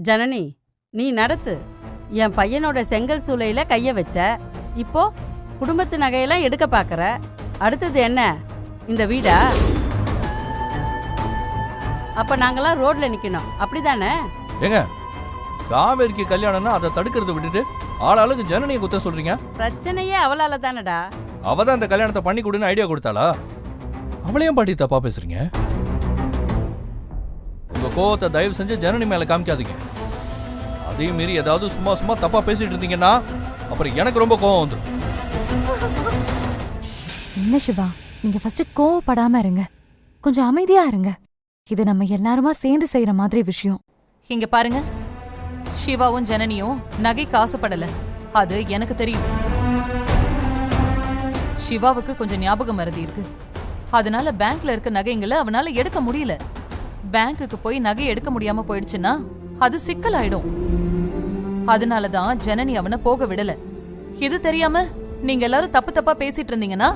ஜனனி, நீ நடத்து. என் பையனோட செங்கல் சூளையில கைய வச்ச. இப்போ குடும்பத்து நகையெல்லாம் எடுக்க பாக்குற. அடுத்தது என்ன, இந்த வீடா? அப்ப நாங்கெல்லாம் ரோட்ல நிக்கணும், அப்படிதானே? ஏங்க, காவேரிக்கு கல்யாணம்னா அதை தடுக்கிறத விட்டுட்டு ஆளாளுக்கு ஜனனியை குத்த சொல்றீங்க. பிரச்சனையே அவளால தானடா. அவ தான் இந்த கல்யாணத்தை பண்ணி கொடுன்னு ஐடியா கொடுத்தாளா? அவளையும் பாட்டி தப்பா பேசுறீங்க. உங்க கோவத்தை தயவு செஞ்சு ஜனனி மேல காமிக்காதீங்க. அதையும் மீறி ஏதாவது சும்மா சும்மா தப்பா பேசிட்டு இருந்தீங்கன்னா அப்புறம் எனக்கு ரொம்ப கோவம் வந்துடும். என்ன சிவா, நீங்க ஃபர்ஸ்ட் கோவப்படாம இருங்க, கொஞ்சம் அமைதியா இருங்க. இது நம்ம எல்லாருமா சேர்ந்து செய்யற மாதிரி விஷயம். இங்க பாருங்க, சிவாவும் ஜனனியும் நகைக்கு ஆசைப்படல, அது எனக்கு தெரியும். சிவாவுக்கு கொஞ்சம் ஞாபக மறதி இருக்கு, அதனால பேங்க்ல இருக்க நகைங்களை அவனால எடுக்க முடியல. பேங்க்குக்கு போய் நகை எடுக்க முடியாம போயிடுச்சுன்னா அது சிக்கலாயிடும். அதனாலதான் ஜனனி அவனை போக விடல. இது தெரியாம நீங்க எல்லாரும் தப்பு தப்பா பேசிட்டு இருந்தீங்கன்னா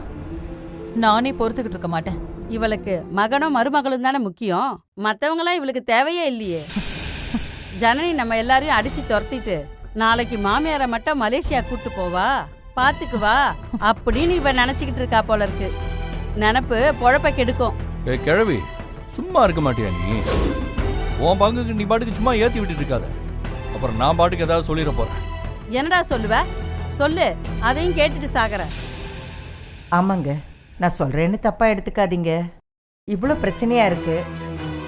நானே பொறுத்துக்கிட்டு இருக்க மாட்டேன். இவளுக்கு மகனும் மருமகளும் தானே முக்கியம், மத்தவங்களாம் இவளுக்கு தேவையே இல்லையே. ஜனனி நம்ம எல்லாரையும் அடிச்சு துரத்திட்டு நாளைக்கு மாமியாரை மட்டும் மலேசியா கூட்டு போவா, பாத்துக்குவா அப்படின்னு இவ நினைச்சுக்கிட்டு இருக்கா போல இருக்கு. நினப்பு பொழப்ப கெடுக்கும். ஏ கிழவி, சும்மா இருக்க மாட்டியா நீ? உன் பங்குக்கு நீ பாட்டுக்கு சும்மா ஏத்தி விட்டுட்டு இருக்காத, அப்புறம் நான் பாட்டுக்கு ஏதாவது சொல்லிட போறேன். என்னடா சொல்லுவ? சொல்லு, அதையும் கேட்டுட்டு சாகுற. ஆமாங்க, நான் சொல்றேன்னு தப்பா எடுத்துக்காதீங்க. இவ்வளோ பிரச்சனையா இருக்கு,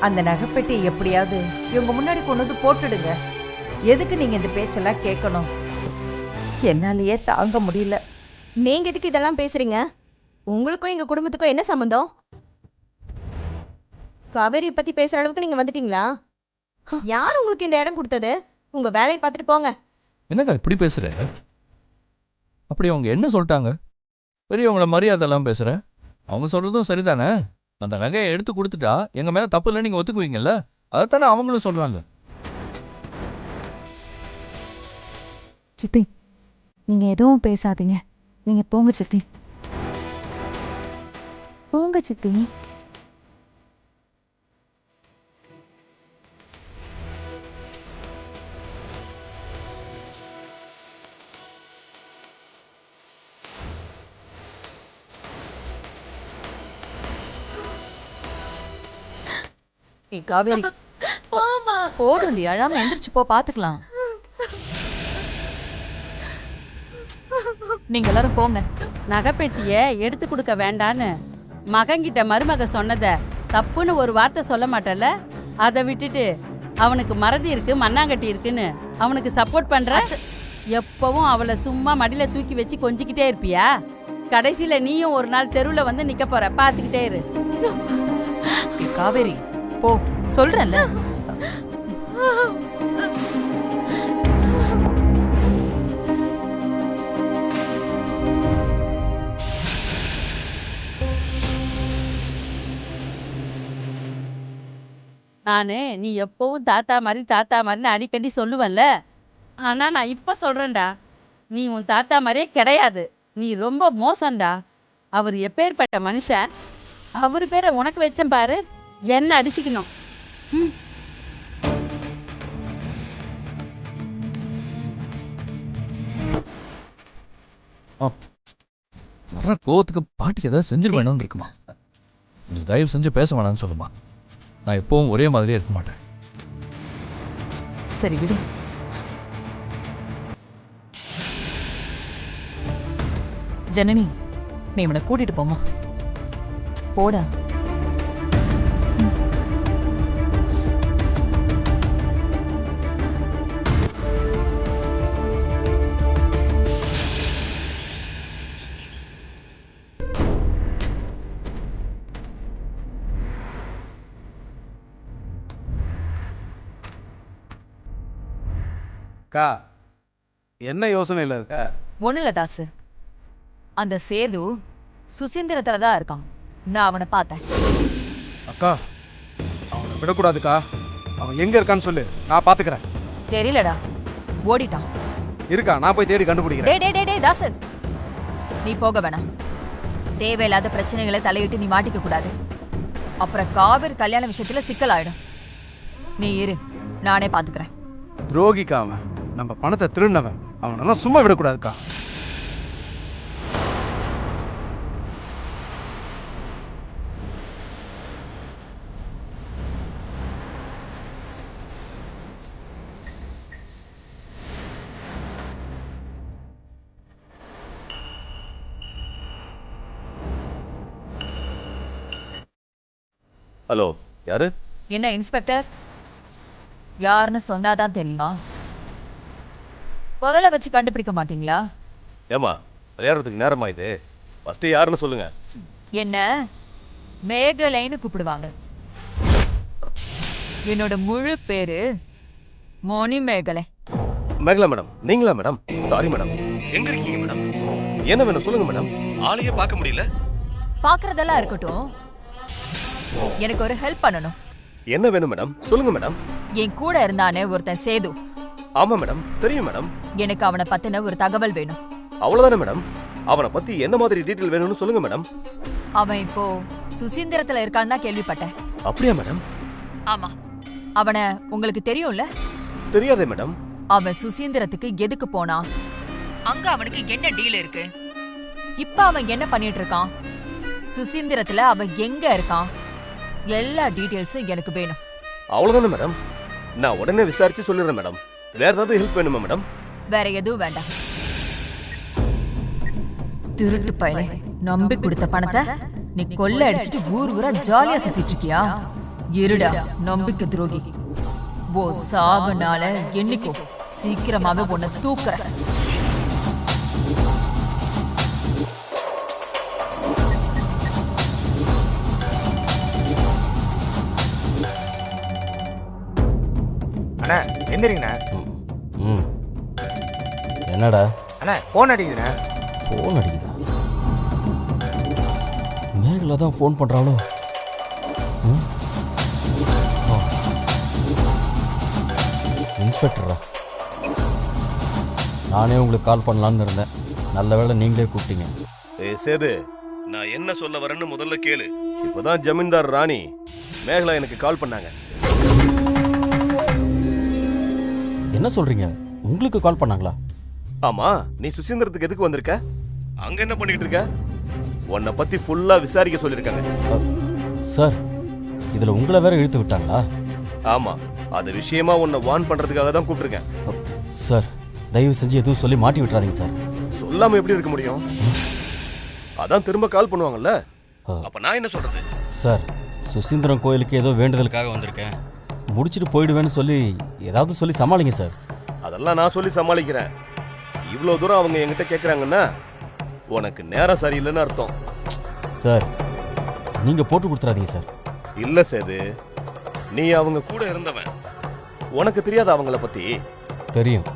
அந்த நகைப்பெட்டி எப்படியாவது இவங்க முன்னாடி கொண்டு வந்து போட்டுடுங்க. எதுக்கு நீங்க இந்த பேச்செல்லாம் கேட்கணும்? என்னாலேயே தாங்க முடியல. நீங்க எதுக்கு இதெல்லாம் பேசுறீங்க? உங்களுக்கும் எங்க குடும்பத்துக்கும் என்ன சம்பந்தம்? காவேரி பத்தி பேசுற அளவுக்கு நீங்க வந்துட்டீங்களா? யார் உங்களுக்கு இந்த இடம் கொடுத்தது? உங்க வேலையை பார்த்துட்டு போங்க. என்னக்கா இப்படி பேசுற? அப்படி அவங்க என்ன சொல்லிட்டாங்க? பெரியவங்கள மரியாதை எல்லாம் பேசுற. அவங்க சொல்றதும் சரிதானே. அந்த நகையை எடுத்து கொடுத்துட்டா எங்க மேல தப்பு இல்லை நீங்க ஒத்துக்குவீங்கல்ல? அதைத்தானே அவங்களும் சொல்றாங்க. சித்தி, நீங்க எதுவும் பேசாதீங்க, நீங்க போங்க சித்தி, போங்க சித்தி. காவேரி, போடுண்டி, அழாம எந்திரிச்சு போ, பாத்துக்கலாம். நீங்க எல்லாரும் போங்க. நகைப்பெட்டிய எடுத்து கொடுக்க வேண்டான்னு மகன்கிட்ட மருமக சொன்னத தப்புன்னு ஒரு வார்த்தை சொல்ல மாட்டல? அதை விட்டுட்டு அவனுக்கு மறதி இருக்கு, மண்ணாங்கட்டி இருக்குன்னு அவனுக்கு சப்போர்ட் பண்ற. எப்பவும் அவளை சும்மா மடியில தூக்கி வச்சு கொஞ்சிக்கிட்டே இருப்பியா? கடைசியில நீயும் ஒரு நாள் தெருவுல வந்து நிக்க போற, பாத்துக்கிட்டே இரு. காவேரி, போ, சொல்றேன்ல. நானு நீ எப்பவும் தாத்தா மாதிரின்னு அடிக்கடி சொல்லுவல்ல, ஆனா நான் இப்ப சொல்றேன்டா, நீ உன் தாத்தா மாதிரியே கிடையாது. நீ ரொம்ப மோசம்டா. அவர் எப்பேற்பட்ட மனுஷன், அவர் பேரை உனக்கு வச்சேன் பாரு, என்ன அடிச்சுக்கணும். வர்ற கோவத்துக்கு பாட்டிக்கு ஏதாவது செஞ்சிருவேணும்னு இருக்குமா? நீ தயவு செஞ்சு பேச வேணாம்னு சொல்லுமா. நான் எப்பவும் ஒரே மாதிரியே இருக்க மாட்டேன். சரி விடு. ஜனனி, நீ இவனை கூட்டிட்டு போமா. போடா. அக்கா, என்ன யோசனையில் இருக்க? ஒண்ணு இல்ல தாசு, அந்த சேது சுசீந்திரத்துல தான் இருக்கான். நான் அவனை பார்த்தேன். அக்கா, அவனை விடக்கூடாதுக்கா. அவன் எங்க இருக்கான்னு சொல்லு, நான் பாத்துக்கிறேன். தெரியலடா, ஓடிட்டான். இருக்கா, நான் போய் தேடி கண்டுபிடிக்கிறேன். டே தாசு, நீ போக வேணாம். தேவையில்லாத பிரச்சனைகளை தலையிட்டு நீ மாட்டிக்க கூடாது. அப்புறம் காவேரி கல்யாண விஷயத்துல சிக்கல் ஆயிடும். நீ இரு, நானே பாத்துக்கிறேன். துரோகிக்கா அவன். நம்ம பணத்தை திருடினவன். அவனெல்லாம் சும்மா விடக்கூடாதுக்கா. ஹலோ, யாரு? என்ன இன்ஸ்பெக்டர், யாருன்னு சொன்னாதான் தெரியுமா? குரலை வச்சு கண்டுபிடிக்க மாட்டீங்களா? ஏமா விளையாடுறதுக்கு நேரமா இது? ஃபர்ஸ்ட் யாருன்னு சொல்லுங்க. என்ன மேகலைன்னு கூப்பிடுவாங்க. என்னோட முழு பேரு மோனி மேகலை. மேகலா மேடம், நீங்களா மேடம்? Sorry madam. எங்க இருக்கீங்க மேடம்? என்ன வேணும் சொல்லுங்க மேடம். ஆளையே பார்க்க முடியல. பாக்குறதெல்லாம் இருக்கட்டும், எனக்கு ஒரு ஹெல்ப் பண்ணணும். என்ன வேணும் மேடம்? சொல்லுங்க மேடம். என் கூட இருந்தானே ஒருத்தன் சேது. ஆமா மேடம், தெரியும் மேடம். எனக்கு அவனை பத்தின ஒரு தகவல் வேணும். அவ்வளவுதானே மேடம்? அவனை பத்தி என்ன மாதிரி டீடைல் வேணும்னு சொல்லுங்க மேடம். அவன் இப்போ சுசீந்திரத்துல இருக்கான்னு தான் கேள்விப்பட்டேன். அப்படியா மேடம்? ஆமா, அவனை உங்களுக்கு தெரியும்ல? தெரியாதே மேடம். அவன் சுசீந்திரத்துக்கு எதுக்கு போனான்? அங்க அவனுக்கு என்ன டீல் இருக்கு? இப்ப அவன் என்ன பண்ணிட்டு இருக்கான்? சுசீந்திரத்துல அவன் எங்க இருக்கான்? எல்லா டீடைல்ஸும் எனக்கு வேணும். அவ்வளவுதானே மேடம்? நான் உடனே விசாரிச்சு சொல்லிடுறேன் மேடம். வேற ஏதாவது ஹெல்ப் வேணுமா மேடம்? வேற எதுவும் வேண்டாம். திருட்டு பையனை நம்பி கொடுத்த பணத்தை நீ கொள்ள அடிச்சுட்டு ஊர் ஊரா ஜாலியா சுத்திட்டு இருக்கியா? இருடா நம்பிக்கை துரோகி. ஓ சாவனால என்னைக்கோ சீக்கிரமாவே உன்னை தூக்குற. அண்ணா எந்திரிங்கண்ணா. என்னடா? அண்ணா ஃபோன் அடிக்குதுண்ணா. ஃபோன் அடிக்குதா? மேகலா தான் ஃபோன் பண்ணுறாளோ? இன்ஸ்பெக்டரா? நானே உங்களுக்கு கால் பண்ணலான்னு இருந்தேன். நல்ல வேளை நீங்களே கூப்பிட்டீங்க. சேது, நான் என்ன சொல்ல வரேன்னு முதல்ல கேளு. இப்போதான் ஜமீன்தார் ராணி மேகலா எனக்கு கால் பண்ணாங்க. என்ன சொல்றீங்க? உங்களுக்கு கால் பண்ணாங்களா? ஆமா, நீ சுசீந்திரத்துக்கு எதுக்கு வந்திருக்க? அங்க என்ன பண்ணிட்டு இருக்க? உன்னை பத்தி ஃபுல்லா விசாரிக்க சொல்லிருக்காங்க. சார், இதுல உங்களை வேற இழுத்து விட்டாங்களா? ஆமா, அது விஷயமா உன்னை வார்ன் பண்றதுக்காக தான் கூப்பிட்டுருக்கேன். சார், தயவு செஞ்சு எதுவும் சொல்லி மாட்டி விட்டுறாதீங்க சார். சொல்லாம எப்படி இருக்க முடியும்? அதான் திரும்ப கால் பண்ணுவாங்கல்ல, அப்ப நான் என்ன சொல்றது? சார், சுசீந்திரம் கோயிலுக்கு ஏதோ வேண்டுதலுக்காக வந்திருக்கேன், முடிச்சிட்டு போயிடுவேன்னு சொல்லி ஏதாவது சொல்லி சமாளிங்க சார். அதெல்லாம் நான் சொல்லி சமாளிக்கிறேன். இவ்வளவு தூரம் அவங்க என்கிட்ட கேட்கறாங்கன்னா உனக்கு நேரம் சரியில்லைன்னு அர்த்தம். சார், நீங்க போட்டு கொடுத்துறாதீங்க சார். இல்ல சேது, நீ அவங்க கூட இருந்தவன். உனக்கு தெரியாத அவங்கள பத்தி? தெரியும்.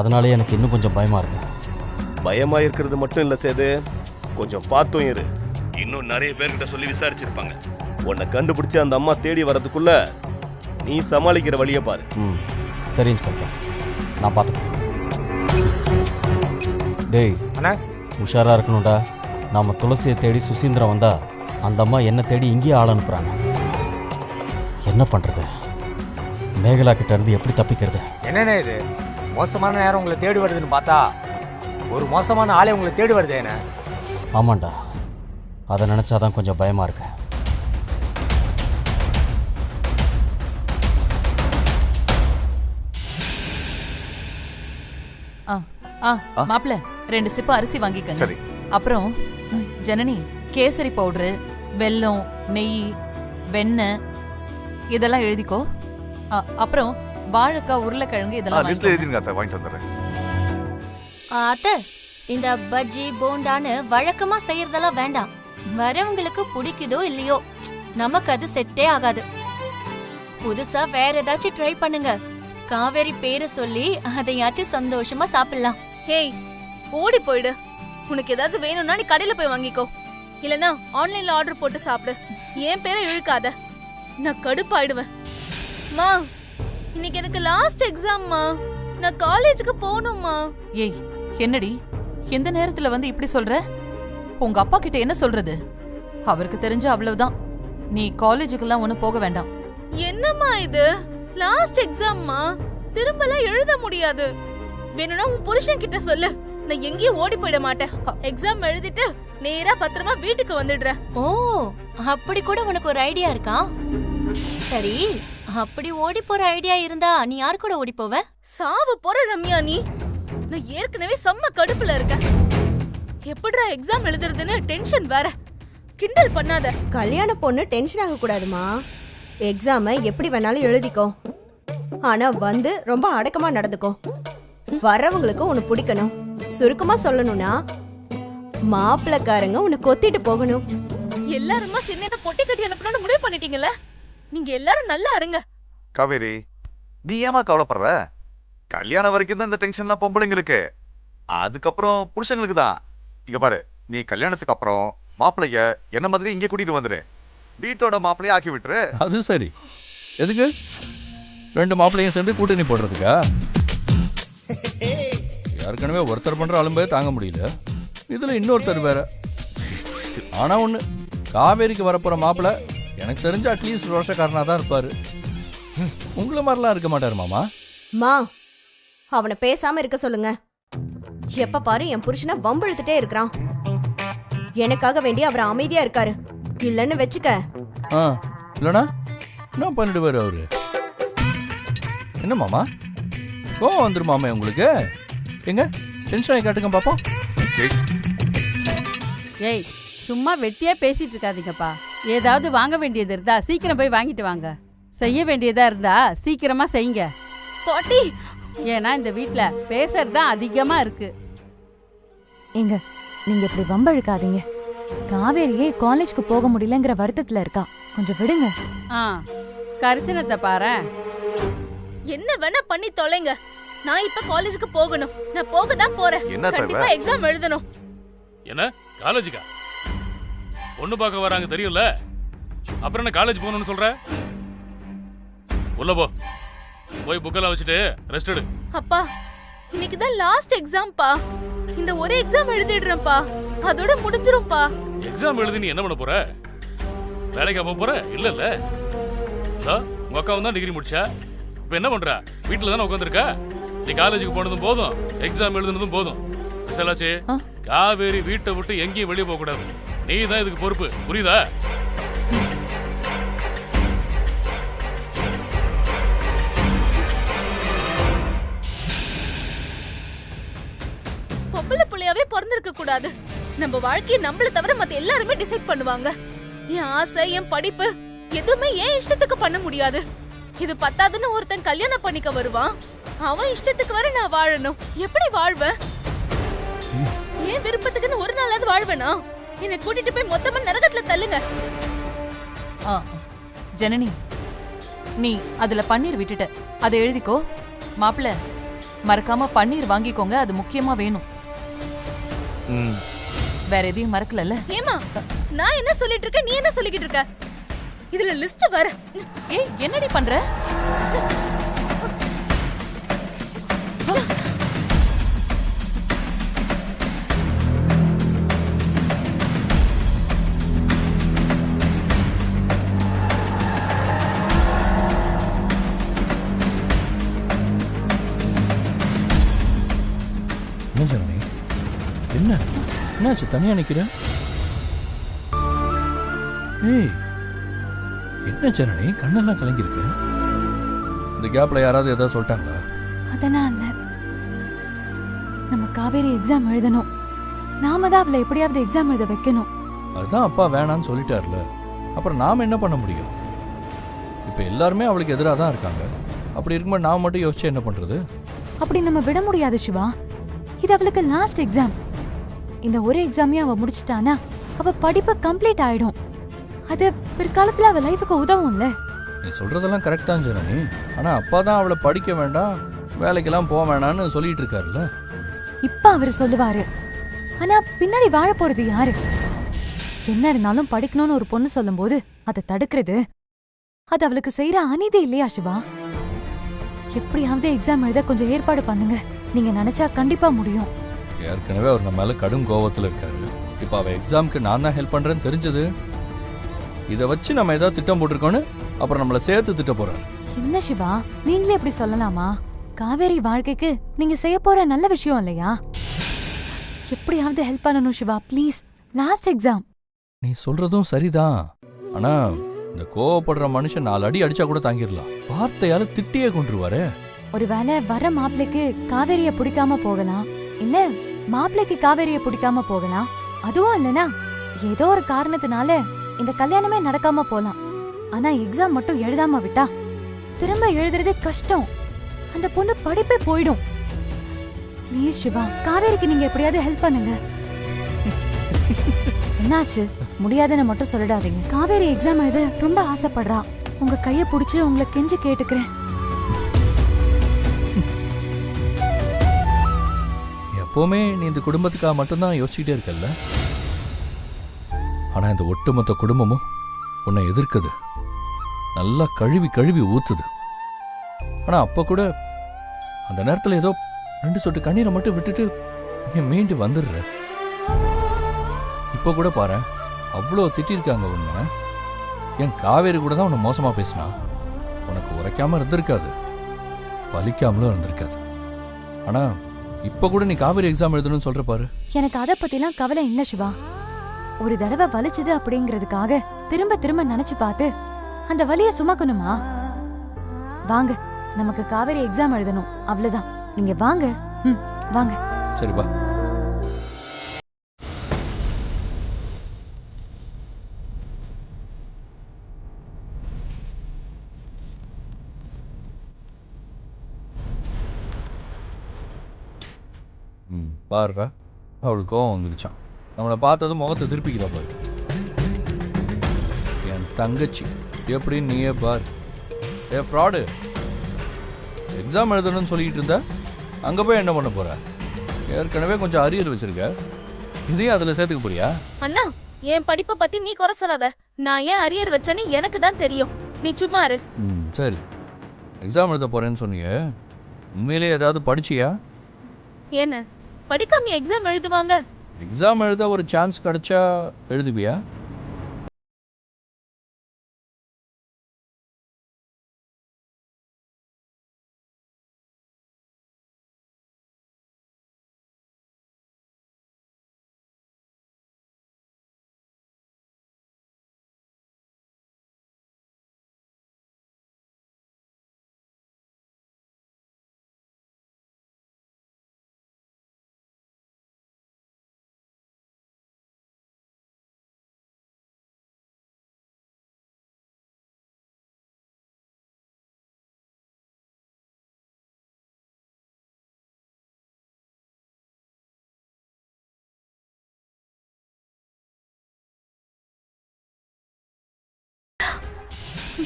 அதனாலே எனக்கு இன்னும் கொஞ்சம் பயமா இருக்கு. பயமா இருக்கிறது மட்டும் இல்ல சேது, கொஞ்சம் பார்த்தும் இரு. இன்னும் நிறைய பேர்கிட்ட சொல்லி விசாரிச்சிருப்பாங்க. உன்னை கண்டுபிடிச்சு அந்த அம்மா தேடி வர்றதுக்குள்ள நீ சமாளிக்கிற வழியை பாரு. சரி இன்ஸ்பெக்டர், நான் பார்த்துக்கிறேன். டேய் அண்ணா, உஷாரா இருக்கணும்டா. நாம துளசியை தேடி சுசீந்திரம் வந்தா அந்த அம்மா என்ன தேடி இங்கேயே ஆள் அனுப்புறாங்க. என்ன பண்றது? மேகலா கிட்ட இருந்து எப்படி தப்பிக்கிறது? என்னண்ணே இது? மோசமான நேரம் உங்களை தேடி வருதுன்னு பார்த்தா ஒரு மோசமான ஆளே உங்களை தேடி வருதேண்ணே. ஆமாண்டா, அதை நினைச்சாதான் கொஞ்சம் பயமா இருக்கு. மாப்பிள்ள 2 சிப்பு அரிசி வாங்கிக்கங்க. சரி. அப்புறம் ஜனனி, கேசரி பவுடரு, வெல்லம், நெய், வெண்ணெய் இதெல்லாம் எழுதிக்கோ. அப்புறம் வாழைக்காய், உருளைக்கிழங்கு இதெல்லாம் வாங்கிட்டு வந்துடுறேன். அத்தை, இந்த பஜ்ஜி போண்டான்னு வழக்கமா செய்யறதெல்லாம் வேண்டாம். வரவங்களுக்கு பிடிக்குதோ இல்லையோ, நமக்கு அது செட்டே ஆகாது. புதுசா வேற ஏதாச்சும் ட்ரை பண்ணுங்க. காவேரி பேரை சொல்லி அதையாச்சும் சந்தோஷமா சாப்பிடலாம். ஹேய், ஓடி போயிடு. உனக்கு ஏதாவது வேணும்னா நீ கடையில போய் வாங்கிக்கோ, இல்லனா ஆன்லைன்ல ஆர்டர் போட்டு சாப்பிடு. என் பேரை இழுக்காத, நான் கடுப்பாயிடுவேன். மா, இன்னைக்கு எனக்கு லாஸ்ட் எக்ஸாம்மா, நான் காலேஜுக்கு போகணும்மா. ஏய், என்னடி எந்த நேரத்துல வந்து இப்படி சொல்ற? உங்க அப்பா கிட்ட என்ன சொல்றது? அவருக்கு தெரிஞ்ச அவ்வளவுதான். நீ காலேஜுக்கெல்லாம் ஒன்னும் போக வேண்டாம். என்னம்மா இது? லாஸ்ட் எக்ஸாம்மா, திரும்பலாம் எழுத முடியாது. வேணும்னா உன் புருஷன் கிட்ட சொல்லு, நான் எங்கேயும் ஓடி போயிட மாட்டேன். எக்ஸாம் எழுதிட்டு நேரா பத்திரமா வீட்டுக்கு வந்துடுறேன். ஓ, அப்படி கூட உனக்கு ஒரு ஐடியா இருக்கா? சரி, அப்படி ஓடி போற ஐடியா இருந்தா நீ யார் கூட ஓடி போவ? சாவ போற ரம்யா நீ. நான் ஏற்கனவே செம்ம கடுப்புல இருக்கேன். எப்படிடா எக்ஸாம் எழுதுறதுன்னு டென்ஷன் வேற. கிண்டல் பண்ணாத. கல்யாண பொண்ணு டென்ஷன் ஆக கூடாதுமா. எக்ஸாமை எப்படி வேணாலும் எழுதிக்கோ, ஆனா வந்து ரொம்ப அடக்கமா நடந்துக்கோ. வர்றவங்களுக்கு உன்னை பிடிக்கணும். சுருக்கமா சொல்லணும்னா மாப்பிள்ளக்காரங்க உன்னை கொத்திட்டு போகணும். எல்லாருமா சின்ன பொட்டி கட்டி அனுப்பணும்னு முடிவு பண்ணிட்டீங்கல்ல? நீங்க எல்லாரும் நல்லா இருங்க. காவேரி, நீ ஏமா கவலைப்படுற? கல்யாணம் வரைக்கும் தான் இந்த டென்ஷன்லாம் பொம்பளைங்களுக்கு, அதுக்கப்புறம் புருஷங்களுக்கு தான். இங்க பாரு, நீ கல்யாணத்துக்கு அப்புறம் மாப்பிள்ளைய என்ன மாதிரி இங்கே கூட்டிட்டு வந்துரு. வீட்டோட மாப்பிள்ளைய ஆக்கி விட்டுரு. அது சரி. எதுக்கு 2 மாப்பிள்ளையும் சேர்ந்து கூட்டணி போடுறதுக்கா? ஏற்கனவே ஒருத்தர் பண்ற அலும்பே தாங்க முடியல, இதுல இன்னொருத்தர் வேற. ஆனா ஒண்ணு, காவேரிக்கு வரப்போற மாப்பிள்ளை எனக்கு தெரிஞ்ச அட்லீஸ்ட் ரோஷக்காரனா தான் இருப்பாரு. உங்களை மாதிரிலாம் இருக்க மாட்டாரு மாமா. மா, அவனை பேசாம இருக்க சொல்லுங்க. எப்ப பாரு என் புருஷனை வம்பிழுத்துட்டே இருக்கிறான். எனக்காக வேண்டி அவர் அமைதியா இருக்காரு. இல்லன்னு வெச்சுக்க. இல்லனா என்ன பண்ணிடுவாரு அவரு? என்ன மாமா, கோவம் வந்துருமாமே உங்களுக்கு? எங்க டென்ஷன் ஆகி காட்டுங்க பாப்போம். ஏய், சும்மா வெட்டியே பேசிட்டு இருக்காதீங்கப்பா. ஏதாவது வாங்க வேண்டியது இருந்தா சீக்கிரம் போய் வாங்கிட்டு வாங்க. செய்ய வேண்டியதா இருந்தா சீக்கிரமா செய்யுங்க. பாட்டி, ஏன்னா இந்த வீட்ல பேசுறது தான் அதிகமா இருக்கு. ஏங்க, நீங்க இப்படி வம்பழுக்காதீங்க. காவேரியே காலேஜ்க்கு போக முடியலங்கிற வருத்தத்துல இருக்கா, கொஞ்சம் விடுங்க. கரிசனத்தை பாரு. என்ன வேணா பண்ணி தொலைங்க. நான் இப்ப காலேஜுக்கு போகணும். நான் போக தான் போறேன். கண்டிப்பா எக்ஸாம் எழுதணும். என்ன காலேஜுக்கா? பொண்ணு பார்க்க வராங்க தெரியும்ல, அப்புறம் என்ன காலேஜ் போகணும்னு சொல்ற? உள்ள போ, போய் புக்கெல்லாம் வச்சுட்டு ரெஸ்ட் எடு. அப்பா, இன்னைக்கு தான் லாஸ்ட் எக்ஸாம்பா. இந்த ஒரு எக்ஸாம் எழுதிடுறேன்ப்பா, அதோட முடிஞ்சிரும்பா. எக்ஸாம் எழுதி நீ என்ன பண்ண போற? வேலைக்கா போற? இல்ல உங்க அக்காவும் தான் டிகிரி முடிச்சா. இப்ப என்ன பண்ற? வீட்டுல தானே உட்காந்துருக்கா. நீ காலேஜுக்கு போனதும் போதும், எக்ஸாம் எழுதுனதும் போதும். விசாலாச்சு, காவேரி வீட்டை விட்டு எங்கேயும் வெளியே போக கூடாது. நீ தான் இதுக்கு பொறுப்பு, புரியுதா? பொம்பளை புள்ளையாவே பிறந்திருக்க கூடாது. நம்ம வாழ்க்கையை நம்மள தவிர மத்த எல்லாருமே டிசைட் பண்ணுவாங்க. என் ஆசை, என் படிப்பு எதுவுமே ஏன் இஷ்டத்துக்கு பண்ண முடியாது. இது பத்தாதுன்னு ஒருத்தன் கல்யாணம் பண்ணிக்க வருவான். அவன் இஷ்டத்துக்கு வர நான் வாழணும். எப்படி வாழ்வேன்? ஏன் விருப்பத்துக்குன்னு ஒரு நாளாவது வாழ்வேனா? என்னை கூட்டிட்டு போய் மொத்தமா நரகத்துல தள்ளுங்க. ஜனனி, நீ அதுல பன்னீர் விட்டுட்ட, அதை எழுதிக்கோ. மாப்பிள்ள, மறக்காம பன்னீர் வாங்கிக்கோங்க, அது முக்கியமா வேணும். வேற எதையும் மறக்கல. ஏமா, நான் என்ன சொல்லிட்டு இருக்க, நீ என்ன சொல்லிக்கிட்டு இருக்க? இதுல லிஸ்ட் வர. ஏய், என்னடி பண்ற? என்ன என்னாச்சு, தனியா நிக்கிற? ஏய், என்ன ஜனனி, கண்ணெல்லாம் கலங்கிருக்கு. இந்த கேப்ல யாராவது ஏதாவது சொல்லிட்டாங்களா? அதெல்லாம் இல்ல. நம்ம காவேரி எக்ஸாம் எழுதணும். நாம தான் அவளை எப்படியாவது எக்ஸாம் எழுத வைக்கணும். அதுதான் அப்பா வேணான்னு சொல்லிட்டார்ல, அப்புறம் நாம என்ன பண்ண முடியும்? இப்ப எல்லாருமே அவளுக்கு எதிராக தான் இருக்காங்க. அப்படி இருக்கும்போது நாம மட்டும் யோசிச்சு என்ன பண்றது? அப்படி நம்ம விட முடியாது சிவா. இது அவளுக்கு லாஸ்ட் எக்ஸாம். இந்த ஒரு எக்ஸாமையும் அவ முடிச்சிட்டானா அவ படிப்பு கம்ப்ளீட் ஆயிடும். அது பிற்காலத்துல அவ லைஃபுக்கு உதவும்ல. நீ சொல்றதெல்லாம் கரெக்ட் தான் ஜனனி. ஆனா அப்பா தான் அவளை படிக்க வேண்டாம், வேலைக்கெல்லாம் போக வேணாம்னு சொல்லிட்டு இருக்காருல்ல. இப்ப அவரு சொல்லுவாரு, ஆனா பின்னாடி வாழ போறது யாரு? என்ன இருந்தாலும் படிக்கணும்னு ஒரு பொண்ணு சொல்லும் போது அதை தடுக்கிறது அது அவளுக்கு செய்யற அநீதி இல்லையா சிவா? எப்படியாவது எக்ஸாம் எழுத கொஞ்சம் ஏற்பாடு பண்ணுங்க. நீங்க நினைச்சா கண்டிப்பா முடியும். ஏற்கனவே அவர் நம்ம மேல கடும் கோவத்துல இருக்காரு. இப்ப அவ எக்ஸாம்க்கு நான் தான் ஹெல்ப் பண்றேன்னு தெரிஞ்சது, இதை வச்சு நம்ம ஏதாவது திட்டம் போட்டிருக்கோன்னு அப்புறம் நம்மள சேர்த்து திட்ட போறாரு. என்ன சிவா, நீங்களே எப்படி சொல்லலாமா? காவேரி வாழ்க்கைக்கு நீங்க செய்ய போற நல்ல விஷயம் இல்லையா? எப்படியாவது ஹெல்ப் பண்ணணும் சிவா, ப்ளீஸ். Last exam. நீ சொல்றதும் சரிதான். ஆனா இந்த கோவப்படுற மனுஷன் 4 அடி அடிச்சா கூட தாங்கிடலாம். வார்த்தையால திட்டியே கொண்டுருவாரு. ஒருவேளை வர மாப்பிளைக்கு காவேரிய பிடிக்காம போகலாம், இல்ல மாப்பிளைக்கு காவேரிய பிடிக்காம போகலாம். அதுவும் இல்லனா ஏதோ ஒரு காரணத்தினால இந்த கல்யாணமே நடக்காம போலாம். ஆனா எக்ஸாம் மட்டும் எழுதாம விட்டா திரும்ப எழுதுறதே கஷ்டம். அந்த பொண்ணு படிப்பே போயிடும். ப்ளீஸ் சிவா, காவேரிக்கு நீங்க எப்படியாவது ஹெல்ப் பண்ணுங்க. என்னாச்சு? முடியாதுன்னு மட்டும் சொல்லிடாதீங்க. காவேரி எக்ஸாம் எழுத ரொம்ப ஆசைப்படுறா. உங்க கைய புடிச்சு உங்களை கெஞ்சி கேட்டுக்கிறேன். எப்பவுமே நீ இந்த குடும்பத்துக்காக மட்டும்தான் யோசிச்சுட்டே இருக்கல்ல. ஆனா இந்த ஒட்டுமொத்த குடும்பமும் உன்னை எதிர்க்குது. நல்லா கழுவி கழுவி ஊத்துது. ஆனா அப்ப கூட அந்த நேரத்துல ஏதோ 2 சொட்டு கண்ணீரை மட்டும் விட்டுட்டு நீ மீண்டு வந்துடுற. இப்ப கூட பாரு, அவ்வளோ திட்டிருக்காங்க உன்னை. என் காவேரி கூட தான் உன்னை மோசமா பேசினா. உனக்கு உரைக்காம இருந்திருக்காது, வலிக்காமலும் இருந்திருக்காது. ஆனா இப்ப கூட நீ காவேரி எக்ஸாம் எழுதணும்னு சொல்ற பாரு. எனக்கு அதை பத்திலாம் கவலை இல்ல சிவா. ஒரு தடவை வலிச்சது அப்படிங்கிறதுக்காக திரும்ப திரும்ப நினைச்சு பார்த்து அந்த வலிய சுமக்கணுமா? வாங்க, நமக்கு காவேரி எக்ஸாம் எழுதணும், அவ்வளவுதான். நீங்க வாங்க. வாங்க. சரி வா. பாருடா, அவளுக்கு கோவம் வந்துருச்சான். நம்மளை பார்த்ததும் முகத்தை திருப்பிக்கிறா பாரு. என் தங்கச்சி எப்படின்னு நீயே பாரு. ஏ ஃப்ராடு, எக்ஸாம் எழுதணும்னு சொல்லிட்டு இருந்தா அங்கே போய் என்ன பண்ண போற? ஏற்கனவே கொஞ்சம் அரியர் வச்சிருக்க, இதையும் அதில் சேர்த்துக்க போறியா? அண்ணா, என் படிப்பை பத்தி நீ குறை சொல்லாத. நான் ஏன் அரியர் வச்சேன்னு எனக்கு தான் தெரியும். நீ சும்மா இரு. சரி, எக்ஸாம் எழுத போறேன்னு சொன்னீங்க, உண்மையிலே ஏதாவது படிச்சியா? என்ன படிக்காம எக்ஸாம் எழுதுவாங்க? எக்ஸாம் எழுத ஒரு சான்ஸ் கிடைச்சா எழுதுவியா?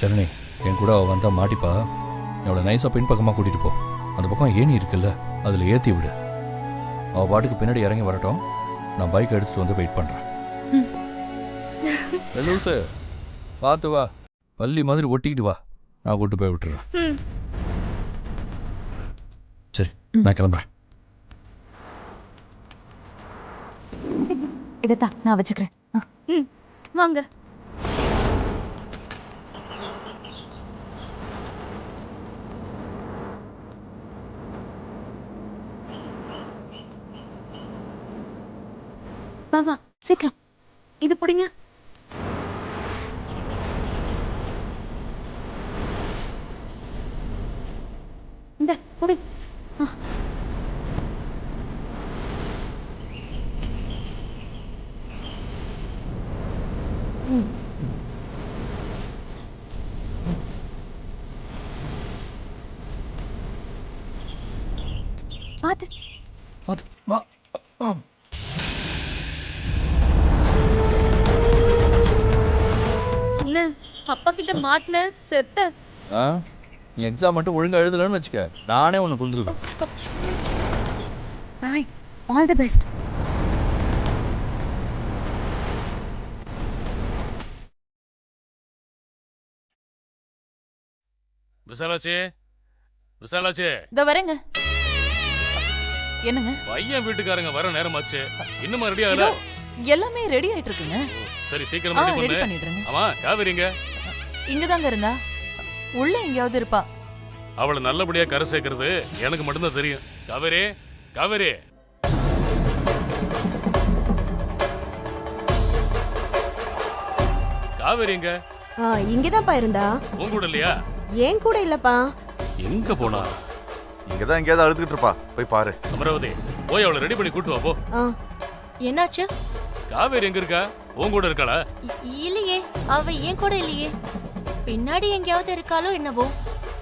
சரணி, என் கூட அவள் வந்தால் மாட்டிப்பா. அவளை நைஸாக பின்பக்கமாக கூட்டிகிட்டு போ. அந்த பக்கம் ஏணி இருக்குல்ல, அதில் ஏற்றி விடு. அவள் பாட்டுக்கு பின்னாடி இறங்கி வரட்டும். நான் பைக் எடுத்துகிட்டு வந்து வெயிட் பண்ணுறேன். லூசு, பார்த்து வா. பள்ளி மாதிரி ஒட்டிக்கிட்டு வா, நான் கூட்டு போய் விட்டுறேன். சரி, நான் கிளம்புறேன். இதைத்தான் நான் வச்சுக்கிறேன். வாங்க. வா சீக்கிரம். இது பிடிங்க. இந்த புடி. பாத்து பாத்து வா. என்ன அப்பா கிட்ட மாட்டின செத்த? நீ எக்ஸாம் மட்டும் ஒழுங்காக எழுதலன்னு வச்சுக்க, நானே உன்னை கொண்டுருவேன். Bye, all the best. Visalatchi, Visalatchi. இதோ வரேங்க. என்னங்க? பையன் வீட்டுக்காரங்க வர நேரமாச்சு, இன்னும் ரெடி ஆகல? எல்லாமே ரெடி ஆயிட்டு இருக்குங்க. சரி, சீக்கிரம் ரெடி பண்ணிடுறேங்க. ஆமா, காவேரிங்க இங்கதாங்க இருந்தா. உள்ள எங்கயாவது இருப்பா. அவளை நல்லபடியா கரை சேர்க்கறது எனக்கு மட்டும்தான் தெரியும். காவேரி, காவேரி. காவேரி எங்க? இங்கதான்ப்பா இருந்தா. உன் கூட இல்லையா? ஏன் கூட இல்லப்பா. எங்க போனா? இங்கதான் எங்கேயாவது அழுதுகிட்டு இருப்பா, போய் பாரு. அமராவதி, போய் அவளை ரெடி பண்ணி கூட்டு வா போ. என்னாச்சு? காவேரி எங்க இருக்கா? உன் கூட இருக்காளா? இல்லையே, அவ ஏன் கூட இல்லையே. பின்னாடி எங்கேயாவது இருக்காளோ என்னவோ.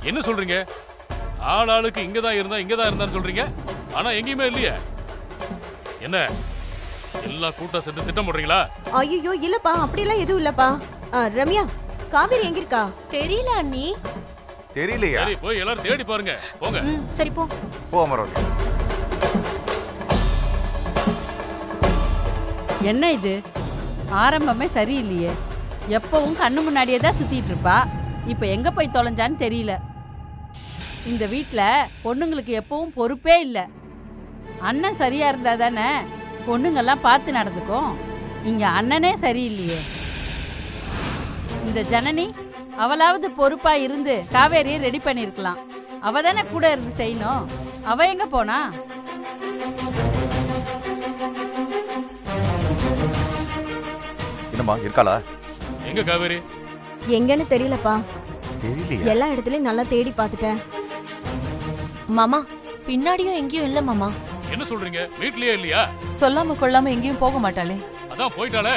என்ன சொல்றீங்க? ஆளாளுக்கு இங்கதான் இருந்தான்னு சொல்றீங்க, ஆனா எங்கேயுமே இல்லையே. என்ன எல்லாம் கூட்டம் சேர்ந்து திட்டம் போடுறீங்களா? ஐயோ இல்லப்பா, அப்படிலாம் எதுவும் இல்லப்பா. ரம்யா, காவேரி எங்க இருக்கா? தெரியல அண்ணி. தெரியலையா? சரி, போய் எல்லாரும் தேடி பாருங்க. போங்க. சரி போ. போ அமராவதி. என்ன இது ஆரம்பமே சரியில்லையே. எப்பவும் கண்ணு முன்னாடியே தான் சுத்திட்டு இருப்பா. இப்ப எங்க போய் தொலைஞ்சான்னு தெரியல. இந்த வீட்ல பொண்ணுங்களுக்கு எப்பவும் பொறுப்பே இல்லை. அண்ணன் சரியா இருந்தா தானே பொண்ணுங்கெல்லாம் பார்த்து நடந்துக்கும். இங்க அண்ணனே சரியில்லையே. இந்த ஜனனி அவளாவது பொறுப்பா இருந்து காவேரியை ரெடி பண்ணிருக்கலாம். அவ தானே கூட இருந்து செய்யணும். அவ எங்க போனா? என்னம்மா இருக்காளா? எங்க காவேரி? எங்கன்னு தெரியலப்பா. தெரியலையா? எல்லா இடத்துலயும் நல்லா தேடி பார்த்துட்டேன். மாமா, பின்னாடியும் எங்கேயும் இல்ல மாமா. என்ன சொல்றீங்க? வீட்லயே இல்லையா? சொல்லாம கொள்ளாம எங்கேயும் போக மாட்டாளே. அதான் போயிட்டாளே.